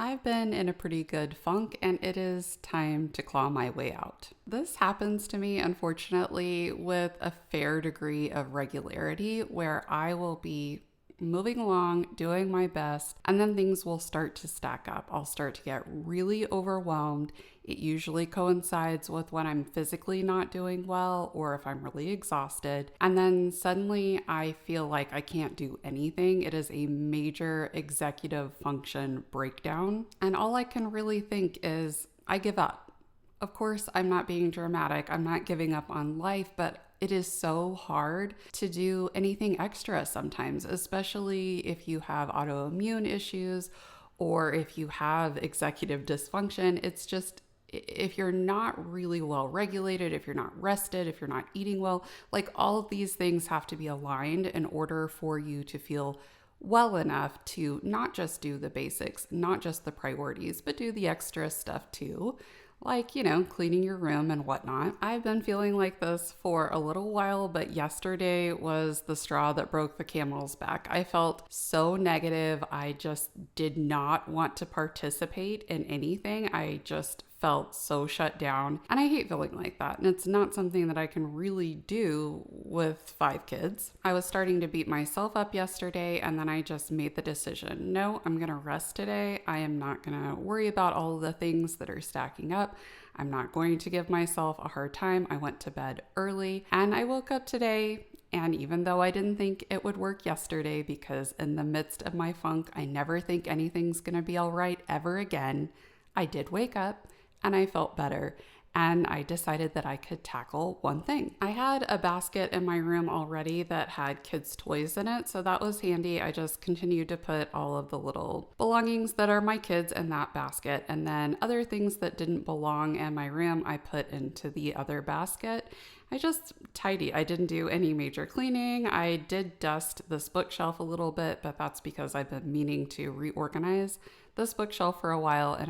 I've been in a pretty good funk and it is time to claw my way out. This happens to me, unfortunately, with a fair degree of regularity where I will be moving along, doing my best, and then things will start to stack up. I'll start to get really overwhelmed. It usually coincides with when I'm physically not doing well or if I'm really exhausted. And then suddenly I feel like I can't do anything. It is a major executive function breakdown. And all I can really think is I give up. Of course, I'm not being dramatic. I'm not giving up on life, but it is so hard to do anything extra sometimes, especially if you have autoimmune issues or if you have executive dysfunction. It's just, if you're not really well regulated, if you're not rested, if you're not eating well, like all of these things have to be aligned in order for you to feel well enough to not just do the basics, not just the priorities, but do the extra stuff too. Like, cleaning your room and whatnot. I've been feeling like this for a little while, but yesterday was the straw that broke the camel's back. I felt so negative. I just did not want to participate in anything. I just felt so shut down. And I hate feeling like that. And it's not something that I can really do with 5 kids. I was starting to beat myself up yesterday, and then I just made the decision. No, I'm going to rest today. I am not going to worry about all of the things that are stacking up. I'm not going to give myself a hard time. I went to bed early and I woke up today. And even though I didn't think it would work yesterday, because in the midst of my funk, I never think anything's going to be all right ever again, I did wake up and I felt better. And I decided that I could tackle one thing. I had a basket in my room already that had kids' toys in it, so that was handy. I just continued to put all of the little belongings that are my kids in that basket, and then other things that didn't belong in my room, I put into the other basket. I just tidy. I didn't do any major cleaning. I did dust this bookshelf a little bit, but that's because I've been meaning to reorganize this bookshelf for a while, and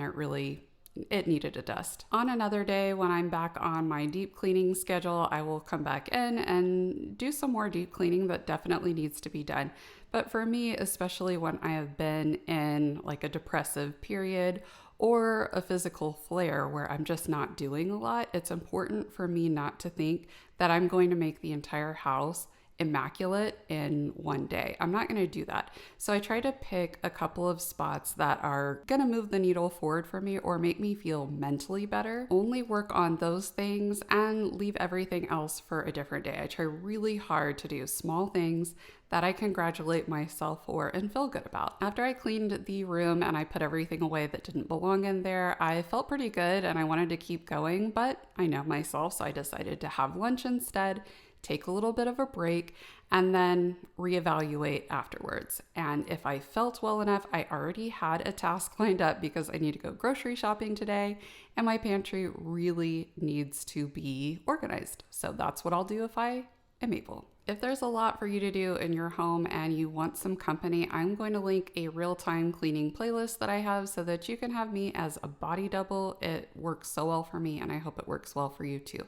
it needed a dust. On another day, when I'm back on my deep cleaning schedule, I will come back in and do some more deep cleaning that definitely needs to be done. But for me, especially when I have been in like a depressive period or a physical flare where I'm just not doing a lot, it's important for me not to think that I'm going to make the entire house immaculate in one day. I'm not going to do that. So I try to pick a couple of spots that are going to move the needle forward for me or make me feel mentally better. Only work on those things and leave everything else for a different day. I try really hard to do small things that I congratulate myself for and feel good about. After I cleaned the room and I put everything away that didn't belong in there, I felt pretty good and I wanted to keep going, but I know myself, so I decided to have lunch instead, take a little bit of a break, and then reevaluate afterwards. And if I felt well enough, I already had a task lined up because I need to go grocery shopping today, and my pantry really needs to be organized. So that's what I'll do if I am able. If there's a lot for you to do in your home and you want some company, I'm going to link a real-time cleaning playlist that I have so that you can have me as a body double. It works so well for me, and I hope it works well for you too.